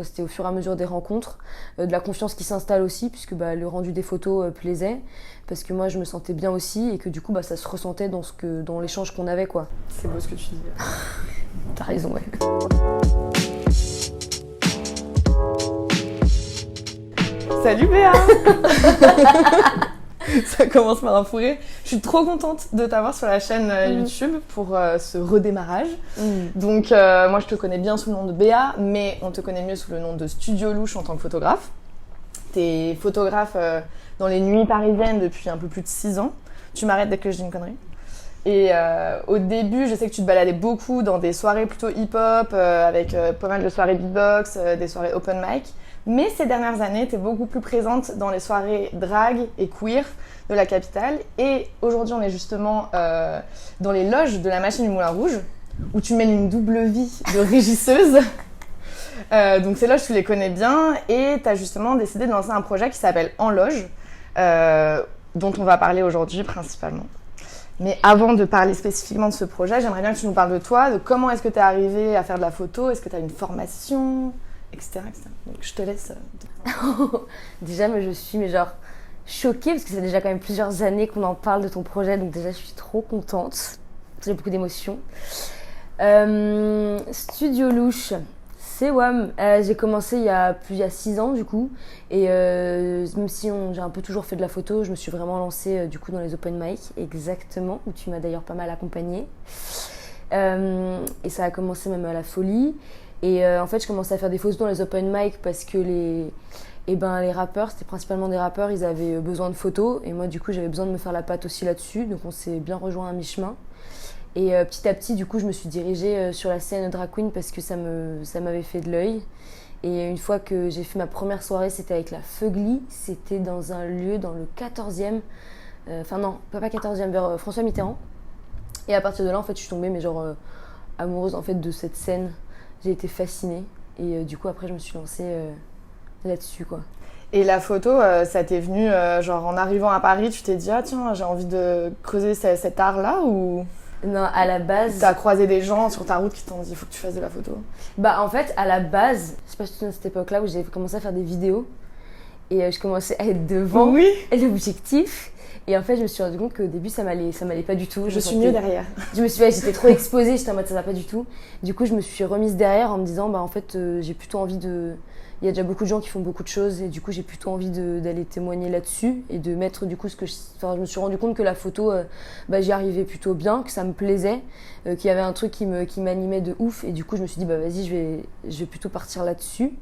C'était au fur et à mesure des rencontres, de la confiance qui s'installe aussi, puisque le rendu des photos plaisait, parce que moi je me sentais bien aussi et que du coup ça se ressentait dans l'échange qu'on avait, quoi. C'est beau ce que tu dis. T'as raison, ouais. Salut Béa. Ça commence par un fou rire. Je suis trop contente de t'avoir sur la chaîne YouTube pour ce redémarrage. Donc moi je te connais bien sous le nom de Béa, mais on te connaît mieux sous le nom de Studio Louche en tant que photographe. T'es photographe dans les nuits parisiennes depuis un peu plus de 6 ans. Tu m'arrêtes dès que je dis une connerie. Et au début, je sais que tu te baladais beaucoup dans des soirées plutôt hip-hop, avec pas mal de soirées beatbox, des soirées open mic. Mais ces dernières années, tu es beaucoup plus présente dans les soirées drag et queer de la capitale. Et aujourd'hui, on est justement dans les loges de la Machine du Moulin Rouge, où tu mènes une double vie de régisseuse. Donc ces loges, tu les connais bien. Et tu as justement décidé de lancer un projet qui s'appelle En Loge, dont on va parler aujourd'hui principalement. Mais avant de parler spécifiquement de ce projet, j'aimerais bien que tu nous parles de toi, de comment est-ce que tu es arrivée à faire de la photo, est-ce que tu as une formation, etc., etc. Donc je te laisse. Déjà, je suis choquée, parce que c'est déjà quand même plusieurs années qu'on en parle de ton projet, donc déjà je suis trop contente. J'ai beaucoup d'émotions. Studio Louche. C'est WAM. J'ai commencé il y a 6 ans du coup, et même si j'ai un peu toujours fait de la photo, je me suis vraiment lancée du coup dans les open mic, exactement, où tu m'as d'ailleurs pas mal accompagnée. Et ça a commencé même à la folie. Et en fait, je commençais à faire des photos dans les open mic parce que les rappeurs, c'était principalement des rappeurs, ils avaient besoin de photos, et moi du coup j'avais besoin de me faire la patte aussi là-dessus, donc on s'est bien rejoint à mi-chemin. Et petit à petit, du coup, je me suis dirigée sur la scène drag queen parce que ça m'avait fait de l'œil. Et une fois que j'ai fait ma première soirée, c'était avec la Feugli. C'était dans un lieu dans le 14e. Enfin non, pas 14e, vers François Mitterrand. Et à partir de là, en fait, je suis tombée amoureuse en fait, de cette scène. J'ai été fascinée. Et du coup, après, je me suis lancée là-dessus, quoi. Et la photo, ça t'est venu en arrivant à Paris, tu t'es dit « Ah tiens, j'ai envie de creuser cet art-là » ou... Non, à la base... T'as croisé des gens sur ta route qui t'ont dit « Il faut que tu fasses de la photo ». En fait, à la base, je sais pas si tu te souviens de cette époque-là où j'ai commencé à faire des vidéos et je commençais à être devant l'objectif. Et en fait, je me suis rendu compte qu'au début, ça m'allait pas du tout. Je suis mieux derrière. J'étais trop exposée, j'étais en mode ça va pas du tout. Du coup, je me suis remise derrière en me disant en fait, j'ai plutôt envie de... Il y a déjà beaucoup de gens qui font beaucoup de choses et du coup j'ai plutôt envie d'aller témoigner là-dessus et de mettre du coup je me suis rendu compte que la photo j'y arrivais plutôt bien, que ça me plaisait, qu'il y avait un truc qui m'animait de ouf et du coup je me suis dit vas-y je vais plutôt partir là-dessus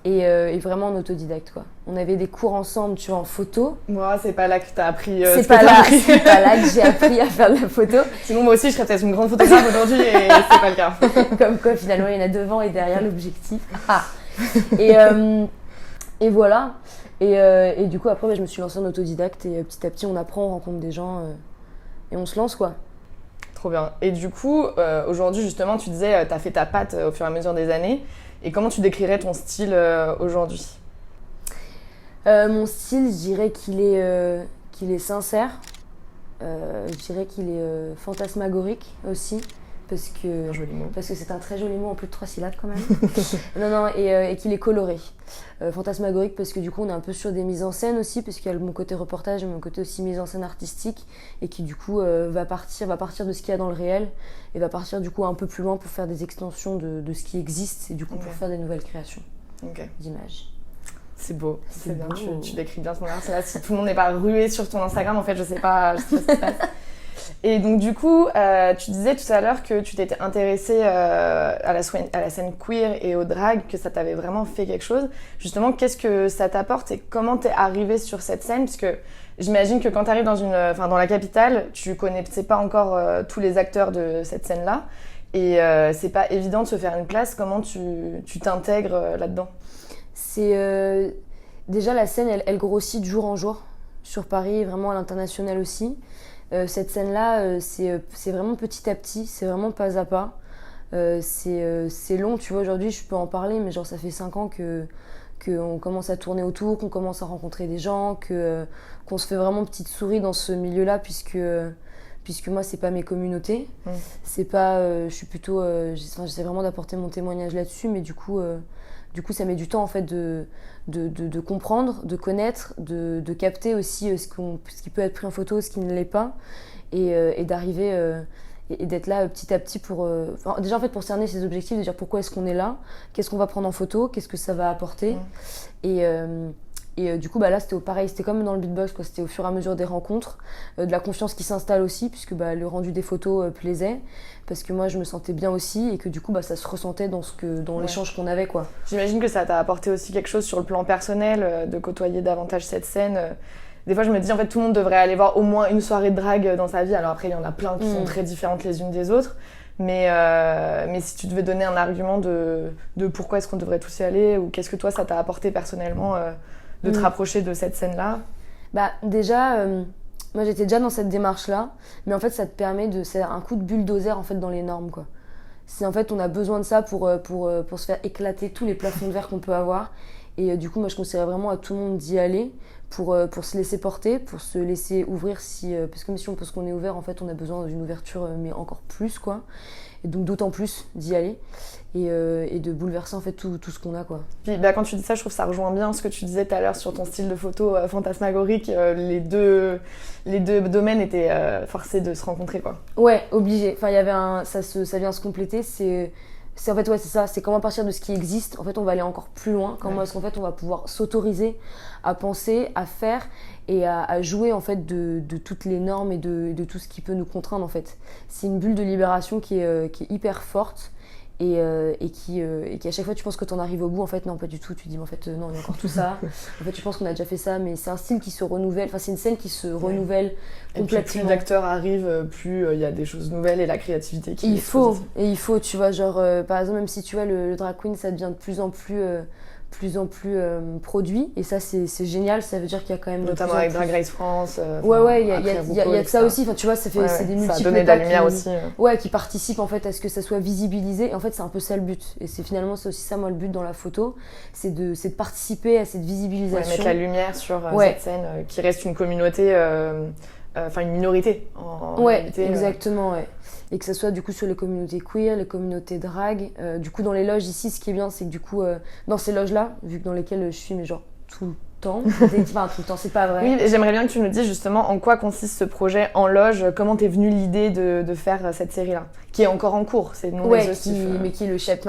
et vraiment en autodidacte quoi. On avait des cours ensemble tu vois en photo. Moi c'est pas là que t'as appris c'est pas là que j'ai appris à faire de la photo. Sinon moi aussi je serais peut-être une grande photographe aujourd'hui et c'est pas le cas. Comme quoi finalement il y en a devant et derrière l'objectif. Et voilà. Et du coup, après, je me suis lancée en autodidacte et petit à petit, on apprend, on rencontre des gens et on se lance, quoi. Trop bien. Et du coup, aujourd'hui, justement, tu disais, t'as fait ta patte au fur et à mesure des années. Et comment tu décrirais ton style aujourd'hui ? Mon style, je dirais qu'il est sincère. Je dirais qu'il est fantasmagorique aussi. Parce que c'est un très joli mot en plus de 3 syllabes quand même. non, et qu'il est coloré. Fantasmagorique parce que du coup on est un peu sur des mises en scène aussi, parce qu'il y a mon côté reportage et mon côté aussi mise en scène artistique, et qui du coup va partir de ce qu'il y a dans le réel, et va partir du coup un peu plus loin pour faire des extensions de ce qui existe, et du coup pour faire des nouvelles créations d'images. C'est beau, c'est bien, tu décris bien ton art. C'est là, si tout le monde n'est pas rué sur ton Instagram, en fait je sais pas ce qui se passe. Et donc du coup, tu disais tout à l'heure que tu t'étais intéressée à la scène queer et au drag, que ça t'avait vraiment fait quelque chose. Justement, qu'est-ce que ça t'apporte et comment t'es arrivée sur cette scène ? Parce que j'imagine que quand t'arrives dans la capitale, tu connaissais pas encore tous les acteurs de cette scène-là. Et c'est pas évident de se faire une place. Comment tu t'intègres là-dedans ? C'est déjà la scène, elle grossit de jour en jour sur Paris, vraiment à l'international aussi. Cette scène-là, c'est vraiment petit à petit, c'est vraiment pas à pas. C'est long, tu vois, aujourd'hui je peux en parler, mais ça fait 5 ans qu'on commence à tourner autour, qu'on commence à rencontrer des gens, qu'on se fait vraiment petite souris dans ce milieu-là, puisque moi c'est pas mes communautés. C'est pas, je suis plutôt, j'essaie vraiment d'apporter mon témoignage là-dessus, mais du coup Du coup, ça met du temps en fait de comprendre, de connaître, de capter aussi ce qui peut être pris en photo, ce qui ne l'est pas, et d'arriver et d'être là petit à petit pour déjà en fait pour cerner ses objectifs, de dire pourquoi est-ce qu'on est là, qu'est-ce qu'on va prendre en photo, qu'est-ce que ça va apporter. Et du coup, là, c'était pareil, c'était comme dans le beatbox, quoi. C'était au fur et à mesure des rencontres, de la confiance qui s'installe aussi, puisque le rendu des photos plaisait, parce que moi, je me sentais bien aussi, et que du coup, ça se ressentait dans l'échange qu'on avait, quoi. J'imagine que ça t'a apporté aussi quelque chose sur le plan personnel, de côtoyer davantage cette scène. Des fois, je me dis, en fait, tout le monde devrait aller voir au moins une soirée de drague dans sa vie. Alors après, il y en a plein qui sont très différentes les unes des autres. Mais si tu devais donner un argument de pourquoi est-ce qu'on devrait tous y aller, ou qu'est-ce que toi, ça t'a apporté personnellement de te rapprocher de cette scène-là? Déjà, moi j'étais déjà dans cette démarche-là, mais en fait ça te permet c'est un coup de bulldozer en fait dans les normes, quoi. C'est en fait on a besoin de ça pour se faire éclater tous les plafonds de verre qu'on peut avoir. Et du coup moi je conseillerais vraiment à tout le monde d'y aller pour se laisser porter, pour se laisser ouvrir parce que même si on pense qu'on est ouvert, en fait on a besoin d'une ouverture, mais encore plus, quoi. Et donc d'autant plus d'y aller et de bouleverser en fait tout ce qu'on a, quoi. Puis quand tu dis ça, je trouve que ça rejoint bien ce que tu disais tout à l'heure sur ton style de photo fantasmagorique. Les deux domaines étaient forcés de se rencontrer, quoi. Ouais, obligé. Enfin, il y avait ça vient se compléter. C'est en fait, ouais, c'est ça. C'est comment à partir de ce qui existe, en fait, on va aller encore plus loin. Comment est-ce qu'en fait, on va pouvoir s'autoriser à penser, à faire et à jouer en fait de toutes les normes et de tout ce qui peut nous contraindre, en fait. C'est une bulle de libération qui est hyper forte. Et qui à chaque fois tu penses que t'en arrives au bout, en fait non, pas du tout. Tu dis mais en fait non, il y a encore tout ça. En fait tu penses qu'on a déjà fait ça, mais c'est un style qui se renouvelle, enfin c'est une scène qui se renouvelle complètement. Et puis plus d'acteurs arrivent, plus il y a des choses nouvelles et la créativité qui il faut, tu vois, genre par exemple, même si tu vois le drag queen, ça devient de plus en plus produit, et ça c'est génial. Ça veut dire qu'il y a quand même notamment avec Drag Race France, il y a de ça aussi. Enfin tu vois, ça fait c'est des multiples, ça a donné de la lumière aussi, qui participent en fait à ce que ça soit visibilisé. Et en fait c'est un peu ça le but, et c'est aussi ça, moi, le but dans la photo, c'est de participer à cette visibilisation, mettre la lumière sur cette scène qui reste une communauté, une minorité en réalité, exactement, et que ça soit du coup sur les communautés queer, les communautés drag. Du coup dans les loges ici, ce qui est bien, c'est que du coup dans ces loges là, vu que dans lesquelles je suis mais genre tout le temps, enfin tout le temps, c'est pas vrai. Oui, j'aimerais bien que tu nous dises justement en quoi consiste ce projet en loge, comment t'es venue l'idée de faire cette série là, qui est encore en cours, c'est non exhaustif. Mais qui est le chef, qui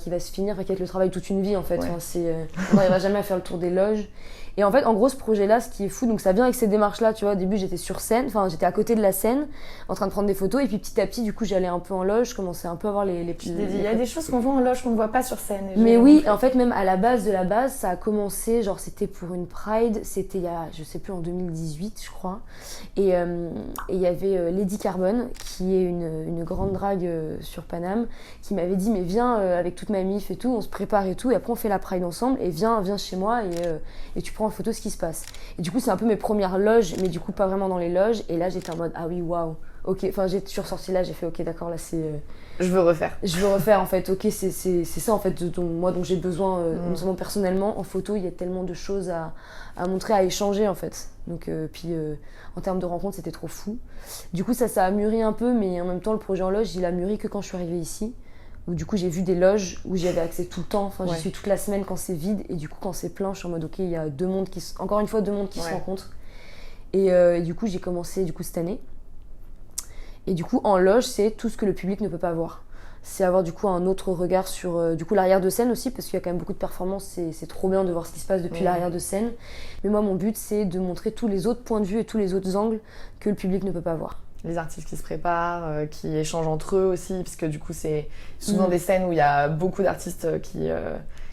va se finir, qui va être le travail toute une vie, en fait. On n'arrivera jamais à faire le tour des loges. Et en fait, en gros, ce projet-là, ce qui est fou, donc ça vient avec ces démarches-là, tu vois. Au début, j'étais sur scène, enfin, j'étais à côté de la scène, en train de prendre des photos, et puis petit à petit, du coup, j'allais un peu en loge, je commençais un peu à voir les petits. Il y a des choses qu'on voit en loge qu'on ne voit pas sur scène. Mais oui, en fait, même à la base de la base, ça a commencé, genre, c'était pour une Pride, c'était il y a, je sais plus, en 2018, je crois. Et il y avait Lady Carbone, qui est une grande drague sur Paname, qui m'avait dit, mais viens avec toute ma mif et tout, on se prépare et tout, et après on fait la Pride ensemble, et viens chez moi, et tu prends en photo ce qui se passe. Et du coup, c'est un peu mes premières loges, mais du coup, pas vraiment dans les loges. Et là, j'étais en mode, ah oui, waouh, ok. Enfin, je suis ressortie là, j'ai fait, ok, d'accord, là, c'est. Je veux refaire. En fait, ok, c'est ça, en fait, dont j'ai besoin, non seulement personnellement. En photo, il y a tellement de choses à montrer, à échanger, en fait. Donc, puis, en termes de rencontres, c'était trop fou. Du coup, ça a mûri un peu, mais en même temps, le projet en loge, il a mûri que quand je suis arrivée ici. Où du coup j'ai vu des loges où j'y avais accès tout le temps, enfin j'y suis toute la semaine quand c'est vide, et du coup quand c'est plein je suis en mode ok, il y a deux mondes qui se rencontrent, et du coup j'ai commencé cette année, et du coup en loge c'est tout ce que le public ne peut pas voir, c'est avoir du coup un autre regard sur du coup l'arrière de scène aussi, parce qu'il y a quand même beaucoup de performances, c'est trop bien de voir ce qui se passe depuis l'arrière de scène, mais moi mon but c'est de montrer tous les autres points de vue et tous les autres angles que le public ne peut pas voir. Les artistes qui se préparent, qui échangent entre eux aussi, parce que du coup c'est souvent des scènes où il y a beaucoup d'artistes qui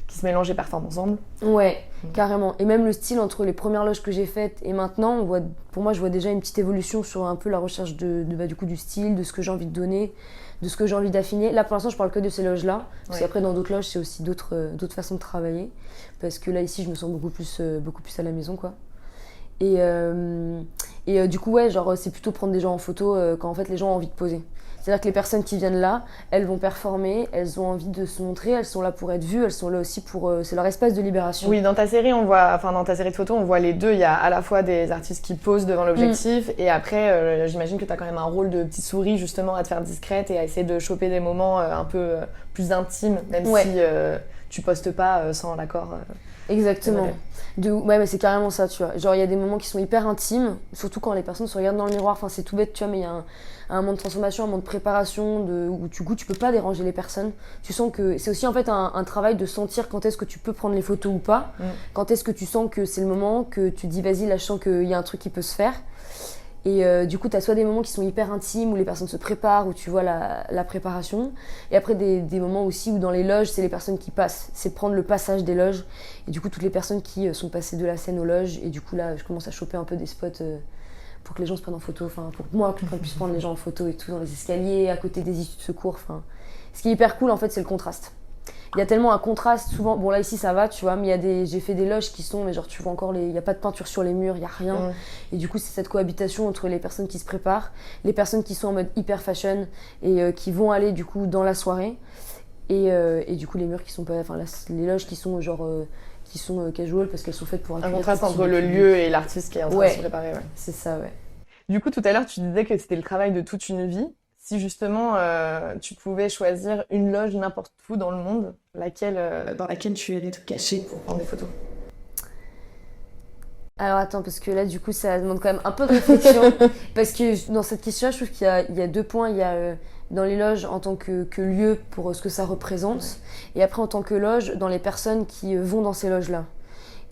se mélangent et performent ensemble. Ouais, carrément. Et même le style entre les premières loges que j'ai faites et maintenant, pour moi je vois déjà une petite évolution sur un peu la recherche du coup du style, de ce que j'ai envie de donner, de ce que j'ai envie d'affiner. Là pour l'instant je parle que de ces loges-là, parce qu'après dans d'autres loges c'est aussi d'autres façons de travailler, parce que là ici je me sens beaucoup plus à la maison, quoi. Et du coup c'est plutôt prendre des gens en photo quand en fait les gens ont envie de poser. C'est-à-dire que les personnes qui viennent là, elles vont performer, elles ont envie de se montrer, elles sont là pour être vues, elles sont là aussi pour c'est leur espace de libération. Oui, dans ta série dans ta série de photos on voit les deux, il y a à la fois des artistes qui posent devant l'objectif et après j'imagine que tu as quand même un rôle de petite souris justement à te faire discrète et à essayer de choper des moments un peu plus intimes, même si tu postes pas sans l'accord. Exactement. Ouais, mais c'est carrément ça, tu vois. Genre, il y a des moments qui sont hyper intimes, surtout quand les personnes se regardent dans le miroir. Enfin, c'est tout bête, tu vois, mais il y a un moment de transformation, un moment de préparation, où du coup, tu peux pas déranger les personnes. Tu sens que c'est aussi en fait un travail de sentir quand est-ce que tu peux prendre les photos ou pas. Quand est-ce que tu sens que c'est le moment, que tu dis, vas-y, là, je sens qu'il y a un truc qui peut se faire. Et du coup, tu as soit des moments qui sont hyper intimes, où les personnes se préparent, où tu vois la préparation. Et après, des moments aussi où dans les loges, c'est les personnes qui passent. C'est prendre le passage des loges. Et du coup, toutes les personnes qui sont passées de la scène aux loges. Et du coup, là, je commence à choper un peu des spots pour que les gens se prennent en photo. Enfin, pour moi, qu'on puisse prendre les gens en photo et tout, dans les escaliers, à côté des issues de secours. Enfin, ce qui est hyper cool, en fait, c'est le contraste. Il y a tellement un contraste souvent. Bon, là ici ça va, tu vois, mais j'ai fait des loges qui sont, mais genre tu vois encore il y a pas de peinture sur les murs, il y a rien. Et du coup, c'est cette cohabitation entre les personnes qui se préparent, les personnes qui sont en mode hyper fashion et qui vont aller du coup dans la soirée. Et du coup, les murs qui sont pas, enfin les loges qui sont genre qui sont casual parce qu'elles sont faites pour un contraste entre le lieu et l'artiste qui est en train de se préparer. Ouais. C'est ça, ouais. Du coup, tout à l'heure, tu disais que c'était le travail de toute une vie. Si justement tu pouvais choisir une loge n'importe où dans le monde, dans laquelle tu irais te cacher pour prendre des photos? Alors attends, parce que là du coup ça demande quand même un peu de réflexion. Parce que dans cette question-là, je trouve qu'il y a deux points. Il y a dans les loges en tant que lieu pour ce que ça représente, et après en tant que loge dans les personnes qui vont dans ces loges-là.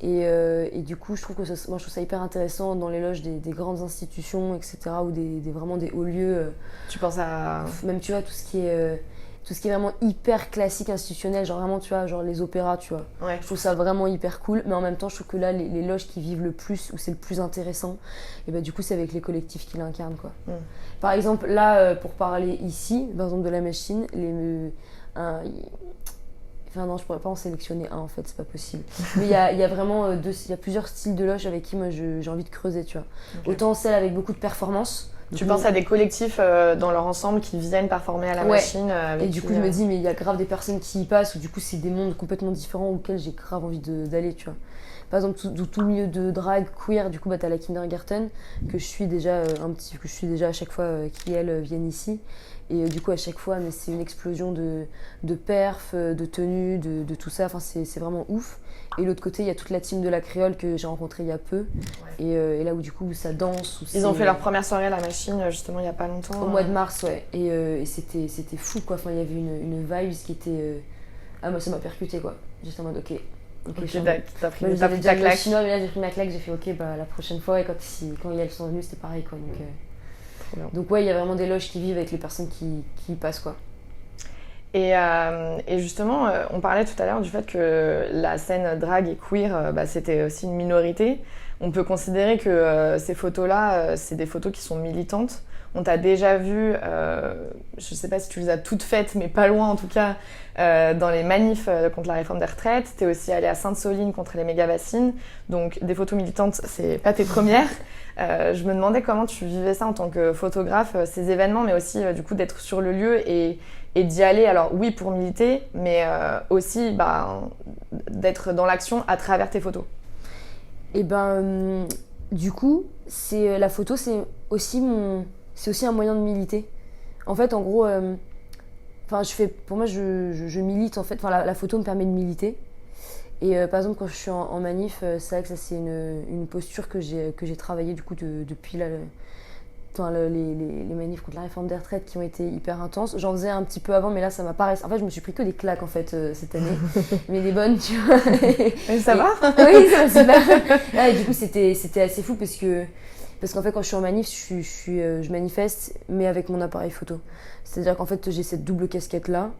Et du coup, je trouve ça hyper intéressant dans les loges des grandes institutions, etc., ou vraiment des hauts lieux. Tu penses à... Même, tu vois, tout ce qui est vraiment hyper classique, institutionnel, genre vraiment, tu vois, genre les opéras, tu vois. Ouais. Je trouve ça vraiment hyper cool, mais en même temps, je trouve que là, les loges qui vivent le plus, où c'est le plus intéressant, et bah, du coup, c'est avec les collectifs qui l'incarnent, quoi. Par exemple, là, pour parler ici, par exemple de la machine, Enfin non, je pourrais pas en sélectionner un en fait, c'est pas possible. Mais il y a vraiment il y a plusieurs styles de loges avec qui moi j'ai envie de creuser, tu vois. Okay. Autant celles avec beaucoup de performance. Tu penses à des collectifs dans leur ensemble qui viennent performer à la machine et du coup je me dis, mais il y a grave des personnes qui y passent, ou du coup c'est des mondes complètement différents auxquels j'ai grave envie d'aller, tu vois. Par exemple, tout le milieu de drag queer, du coup bah, t'as la Kindergarten que je suis déjà à chaque fois qui elles viennent ici. Et du coup, à chaque fois, mais c'est une explosion de perfs, de tenues, de tout ça. Enfin, c'est vraiment ouf. Et de l'autre côté, il y a toute la team de la Créole que j'ai rencontrée il y a peu. Ouais. Et là où du coup, ça danse. Ils ont fait leur première soirée à la machine, justement, il n'y a pas longtemps. Au mois de mars, ouais. Et c'était fou, quoi. Enfin, il y avait une vibe qui était... Ah, moi, ça m'a percuté, quoi. J'étais en mode, ok, t'as pris ta claque. Chinois, mais là, j'ai pris ma claque. J'ai fait, ok, bah, la prochaine fois. Et quand elles sont venues, c'était pareil, quoi. Donc ouais, il y a vraiment des loges qui vivent avec les personnes qui y passent, quoi. Et justement, on parlait tout à l'heure du fait que la scène drag et queer, c'était aussi une minorité. On peut considérer que ces photos-là, c'est des photos qui sont militantes. On t'a déjà vu, je sais pas si tu les as toutes faites, mais pas loin en tout cas, dans les manifs contre la réforme des retraites. T'es aussi allée à Sainte-Soline contre les méga-bassines. Donc des photos militantes, c'est pas tes premières. Je me demandais comment tu vivais ça en tant que photographe, ces événements, mais aussi du coup d'être sur le lieu et d'y aller, alors oui pour militer, mais aussi d'être dans l'action à travers tes photos. Et du coup, la photo, c'est aussi un moyen de militer. En fait, en gros, pour moi, je milite en fait. Enfin, la photo me permet de militer. Et par exemple, quand je suis en manif, c'est vrai que ça c'est une posture que j'ai travaillée du coup depuis les manifs contre la réforme des retraites qui ont été hyper intenses. J'en faisais un petit peu avant, mais là ça m'a pas resté. En fait, je me suis pris que des claques en fait cette année, mais des bonnes, tu vois. Et ça va? Oui, ça va super. Ouais, du coup, c'était assez fou parce qu'en fait, quand je suis en manif, je manifeste, mais avec mon appareil photo. C'est-à-dire qu'en fait, j'ai cette double casquette là.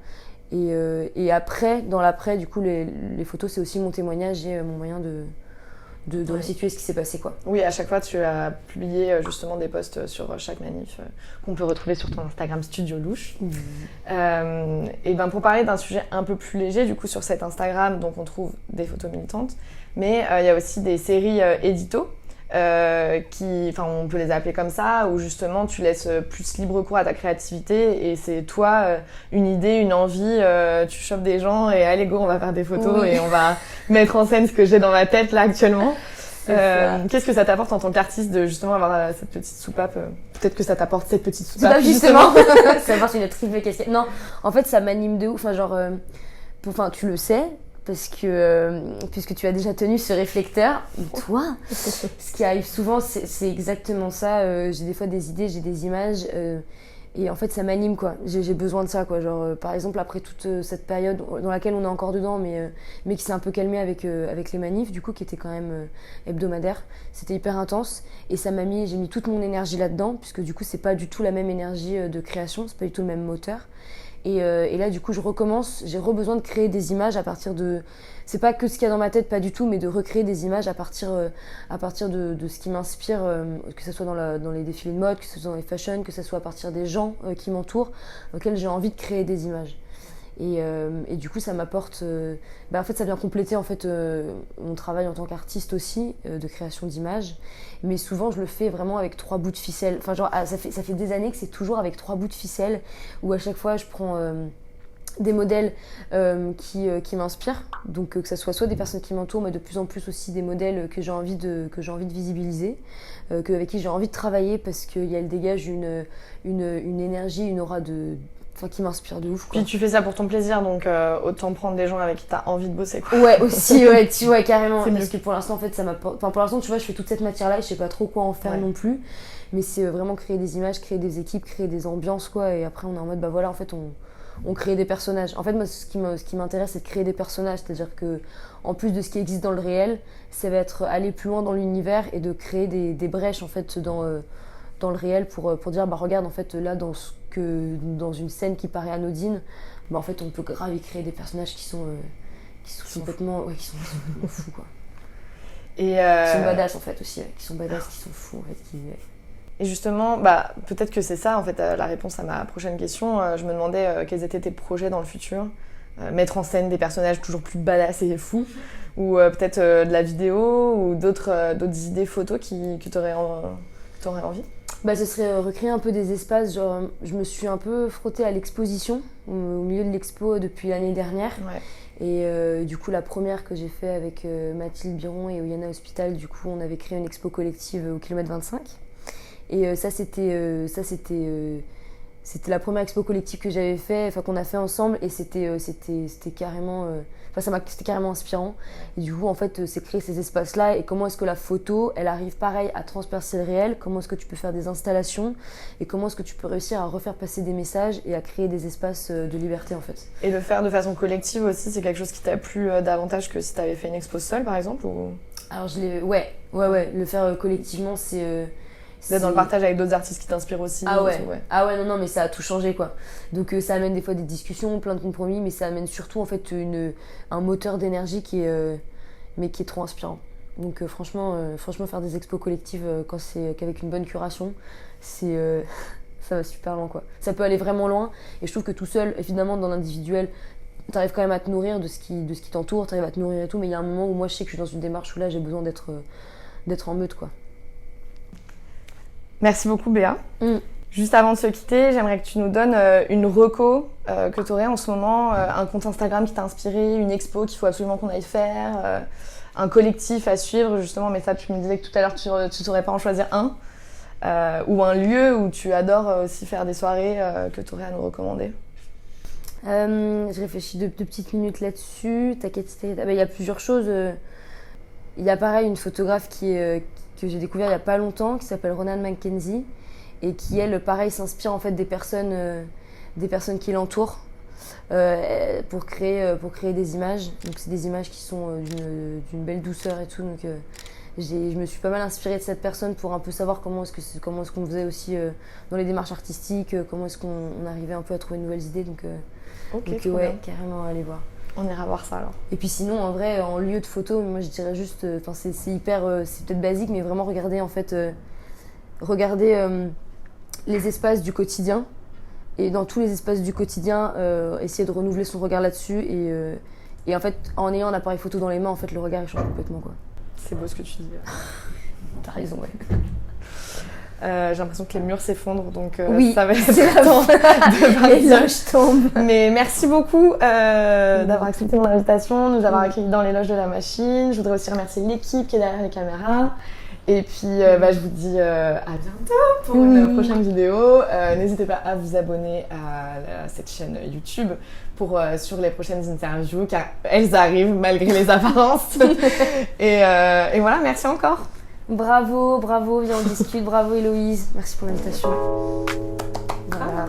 Et après, dans l'après, du coup, les photos, c'est aussi mon témoignage et mon moyen de restituer ce qui s'est passé, quoi. Oui, à chaque fois, tu as publié justement des posts sur chaque manif qu'on peut retrouver sur ton Instagram Studio Louche. Et pour parler d'un sujet un peu plus léger, du coup, sur cet Instagram, donc on trouve des photos militantes, mais il y a aussi des séries édito. On peut les appeler comme ça, où justement tu laisses plus libre cours à ta créativité et c'est toi une idée, une envie, tu chopes des gens et allez go, on va faire des photos et on va mettre en scène ce que j'ai dans ma tête là actuellement. Qu'est-ce que ça t'apporte en tant qu'artiste de justement avoir cette petite soupape? Peut-être que ça t'apporte cette petite soupape justement. Ça apporte une triple casquette. Non, en fait ça m'anime de ouf. Enfin tu le sais, puisque tu as déjà tenu ce réflecteur, toi, ce qui arrive souvent, c'est exactement ça. J'ai des fois des idées, j'ai des images, et en fait, ça m'anime, quoi. J'ai besoin de ça, quoi. Genre, par exemple, après toute cette période dans laquelle on est encore dedans, mais qui s'est un peu calmée avec les manifs, du coup, qui étaient quand même hebdomadaires. C'était hyper intense, et j'ai mis toute mon énergie là-dedans, puisque du coup, c'est pas du tout la même énergie de création, c'est pas du tout le même moteur. Et là, du coup, je recommence. J'ai besoin de créer des images à partir de... C'est pas que ce qu'il y a dans ma tête, pas du tout, mais de recréer des images à partir de ce qui m'inspire, que ce soit dans les défilés de mode, que ce soit dans les fashions, que ce soit à partir des gens qui m'entourent, auxquels j'ai envie de créer des images. Et du coup, ça m'apporte... en fait, ça vient compléter en fait, mon travail en tant qu'artiste aussi, de création d'images. Mais souvent, je le fais vraiment avec 3 bouts de ficelle. Enfin, genre, ça fait des années que c'est toujours avec 3 bouts de ficelle, où à chaque fois, je prends des modèles qui m'inspirent. Donc, que ça soit des personnes qui m'entourent, mais de plus en plus aussi des modèles que j'ai envie de visibiliser, avec qui j'ai envie de travailler, parce qu'elle dégage une énergie, une aura qui m'inspire de ouf, quoi. Puis tu fais ça pour ton plaisir, donc autant prendre des gens avec qui t'as envie de bosser, quoi. Ouais, aussi, ouais, carrément. Parce que pour l'instant, en fait, ça m'apporte... Enfin, pour l'instant, tu vois, je fais toute cette matière-là et je sais pas trop quoi en faire non plus. Mais c'est vraiment créer des images, créer des équipes, créer des ambiances, quoi. Et après, on est en mode, en fait, on crée des personnages. En fait, moi, ce qui m'intéresse, c'est de créer des personnages. C'est-à-dire que, en plus de ce qui existe dans le réel, ça va être aller plus loin dans l'univers et de créer des brèches, en fait, dans le réel pour dire, regarde, en fait, là, dans une scène qui paraît anodine, en fait, on peut grave y créer des personnages qui sont complètement fous, quoi. Et qui sont badass, en fait, aussi, qui sont badass, qui sont fous, en fait, Et justement, peut-être que c'est ça, en fait, la réponse à ma prochaine question. Je me demandais quels étaient tes projets dans le futur. Mettre en scène des personnages toujours plus badass et fous, ou peut-être de la vidéo, ou d'autres idées photos que t'aurais envie. Ce serait recréer un peu des espaces. Genre, je me suis un peu frottée à l'exposition, au milieu de l'expo depuis l'année dernière. Ouais. Et du coup, la première que j'ai fait avec Mathilde Biron et Oyana Hospital, du coup, on avait créé une expo collective au kilomètre 25. Et c'était la première expo collective que j'avais fait, qu'on a fait ensemble, et c'était carrément, c'était carrément inspirant. Et du coup, en fait, c'est créer ces espaces-là, et comment est-ce que la photo, elle arrive pareil à transpercer le réel, comment est-ce que tu peux faire des installations, et comment est-ce que tu peux réussir à refaire passer des messages et à créer des espaces de liberté, en fait. Et le faire de façon collective aussi, c'est quelque chose qui t'a plu davantage que si t'avais fait une expo seule, par exemple, ou... Alors, ouais, le faire collectivement, c'est dans le partage avec d'autres artistes qui t'inspirent aussi. Non, mais ça a tout changé, quoi. Donc ça amène des fois des discussions, plein de compromis, mais ça amène surtout en fait un moteur d'énergie qui est trop inspirant. Donc franchement, faire des expos collectives quand c'est qu'avec une bonne curation, ça va super loin, quoi. Ça peut aller vraiment loin, et je trouve que tout seul, évidemment dans l'individuel, t'arrives quand même à te nourrir de ce qui t'entoure, t'arrives à te nourrir et tout, mais il y a un moment où moi je sais que je suis dans une démarche où là j'ai besoin d'être en meute, quoi. Merci beaucoup, Béa. Juste avant de se quitter, j'aimerais que tu nous donnes une reco que tu aurais en ce moment, un compte Instagram qui t'a inspiré, une expo qu'il faut absolument qu'on aille faire, un collectif à suivre, justement, mais ça, tu me disais que tout à l'heure, tu ne saurais pas en choisir un, ou un lieu où tu adores aussi faire des soirées que tu aurais à nous recommander. Je réfléchis deux petites minutes là-dessus. T'inquiète, il y a plusieurs choses. Il y a pareil une photographe que j'ai découvert il n'y a pas longtemps, qui s'appelle Ronan McKenzie, et qui, elle, pareil, s'inspire en fait des personnes qui l'entourent pour créer des images. Donc c'est des images qui sont d'une belle douceur et tout. Donc je me suis pas mal inspirée de cette personne pour un peu savoir comment est-ce qu'on faisait aussi dans les démarches artistiques, comment est-ce qu'on arrivait un peu à trouver de nouvelles idées. Donc carrément aller voir. On ira voir ça alors. Et puis sinon, en vrai, en lieu de photo, moi je dirais juste, c'est hyper, c'est peut-être basique, mais vraiment regarder en fait, les espaces du quotidien, et dans tous les espaces du quotidien, essayer de renouveler son regard là-dessus, et en fait, en ayant un appareil photo dans les mains, en fait, le regard il change complètement, quoi. C'est beau ce que tu dis. T'as raison, ouais. J'ai l'impression que les murs s'effondrent, donc oui, ça va être c'est la temps de partir. Et là, je tombe. Mais merci beaucoup d'avoir accepté mon invitation, de nous avoir accueillis dans les loges de la machine. Je voudrais aussi remercier l'équipe qui est derrière les caméras. Et puis, je vous dis à bientôt pour une prochaine vidéo. N'hésitez pas à vous abonner à cette chaîne YouTube sur les prochaines interviews, car elles arrivent malgré les apparences. et voilà, merci encore. Bravo, viens on discute. Bravo Héloïse, merci pour l'invitation. Voilà.